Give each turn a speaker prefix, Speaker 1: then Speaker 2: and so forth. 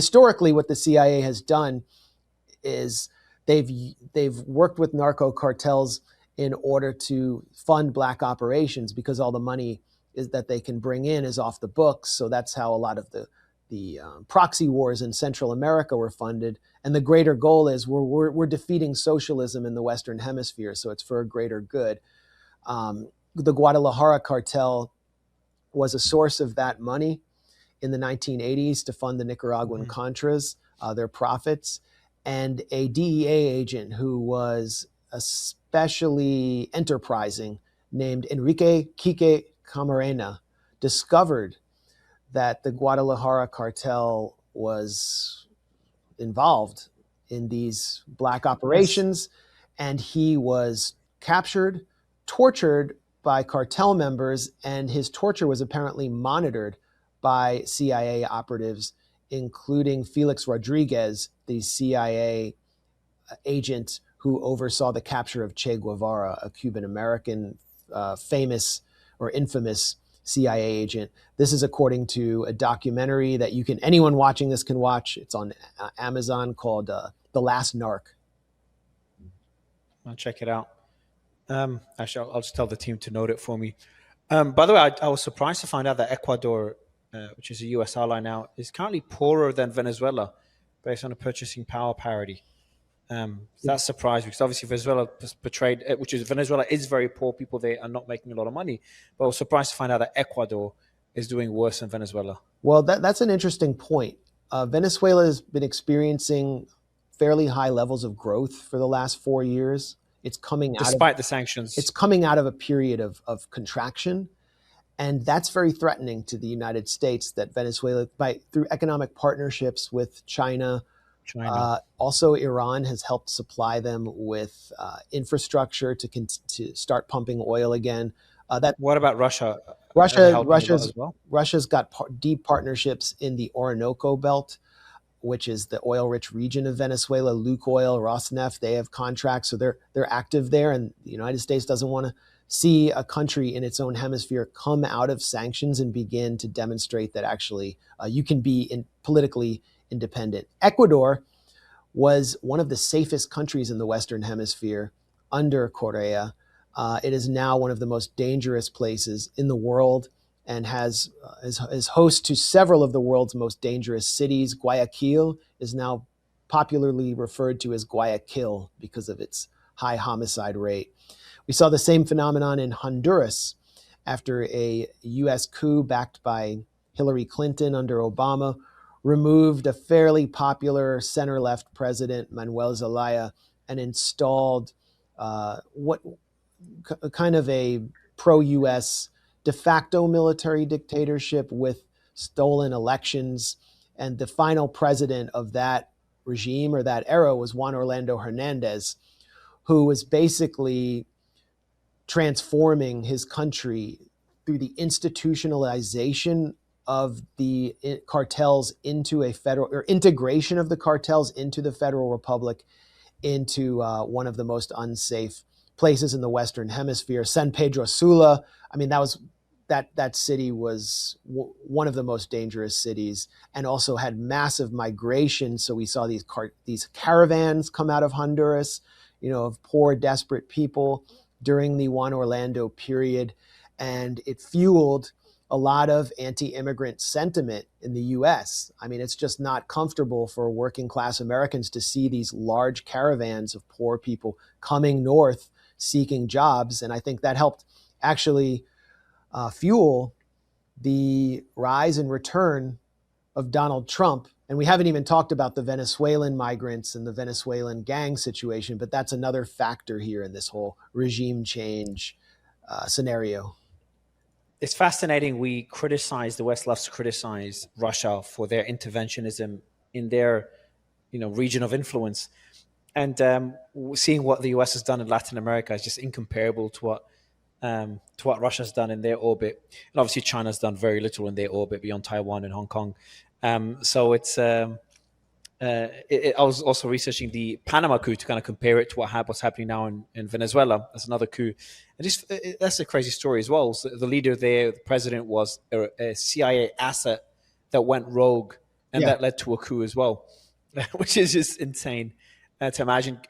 Speaker 1: Historically, what the CIA has done is they've worked with narco cartels in order to fund black operations, because all the money is that they can bring in is off the books. So that's how a lot of the proxy wars in Central America were funded. And the greater goal is we're defeating socialism in the Western Hemisphere, so it's for a greater good. The Guadalajara cartel was a source of that money in the 1980s to fund the Nicaraguan Contras, their profits. And a DEA agent who was especially enterprising, named Enrique Quique Camarena, discovered that the Guadalajara cartel was involved in these black operations. And he was captured, tortured by cartel members, and his torture was apparently monitored by CIA operatives, including Felix Rodriguez, the CIA agent who oversaw the capture of Che Guevara, a Cuban-American famous or infamous CIA agent. This is according to a documentary that anyone watching this can watch. It's on Amazon, called The Last Narc.
Speaker 2: I'll check it out. Actually, I'll just tell the team to note it for me. By the way, I was surprised to find out that Ecuador, which is a US ally now, is currently poorer than Venezuela based on a purchasing power parity. That surprised me, because obviously Venezuela portrayed, Venezuela is very poor. People there are not making a lot of money. But I was surprised to find out that Ecuador is doing worse than Venezuela.
Speaker 1: Well, that's an interesting point. Venezuela has been experiencing fairly high levels of growth for the last 4 years. It's coming out
Speaker 2: despite the sanctions.
Speaker 1: It's coming out of a period of contraction. And that's very threatening to the United States, that Venezuela, through economic partnerships with China, also Iran has helped supply them with infrastructure to start pumping oil again.
Speaker 2: What about Russia?
Speaker 1: Russia's got deep partnerships in the Orinoco Belt, which is the oil-rich region of Venezuela. Lukoil, Rosneft, they have contracts, so they're active there. And the United States doesn't want to see a country in its own hemisphere come out of sanctions and begin to demonstrate that actually you can be politically independent. Ecuador was one of the safest countries in the Western Hemisphere under Correa. It is now one of the most dangerous places in the world, and is host to several of the world's most dangerous cities. Guayaquil is now popularly referred to as Guayaquil because of its high homicide rate. We saw the same phenomenon in Honduras after a US coup backed by Hillary Clinton under Obama removed a fairly popular center-left president, Manuel Zelaya, and installed what kind of a pro-US de facto military dictatorship with stolen elections. And the final president of that regime, or that era, was Juan Orlando Hernandez, who was basically transforming his country through the institutionalization of the cartels into a federal, or integration of the cartels into the federal republic, into one of the most unsafe places in the Western Hemisphere. San Pedro Sula, I mean, that city was one of the most dangerous cities, and also had massive migration. So we saw these caravans come out of Honduras, of poor, desperate people during the Juan Orlando period. And it fueled a lot of anti-immigrant sentiment in the US. I mean, it's just not comfortable for working class Americans to see these large caravans of poor people coming north seeking jobs. And I think that helped actually fuel the rise and return of Donald Trump. And we haven't even talked about the Venezuelan migrants and the Venezuelan gang situation, but that's another factor here in this whole regime change scenario.
Speaker 2: It's fascinating. The West loves to criticize Russia for their interventionism in their, region of influence. And seeing what the US has done in Latin America is just incomparable to what Russia's done in their orbit. And obviously China's done very little in their orbit beyond Taiwan and Hong Kong. So it's, I was also researching the Panama coup to kind of compare it to what's happening now in Venezuela. That's another coup. And that's a crazy story as well. So the leader there, the president, was a CIA asset that went rogue and
Speaker 1: Yeah.
Speaker 2: that led to a coup as well, which is just insane to imagine.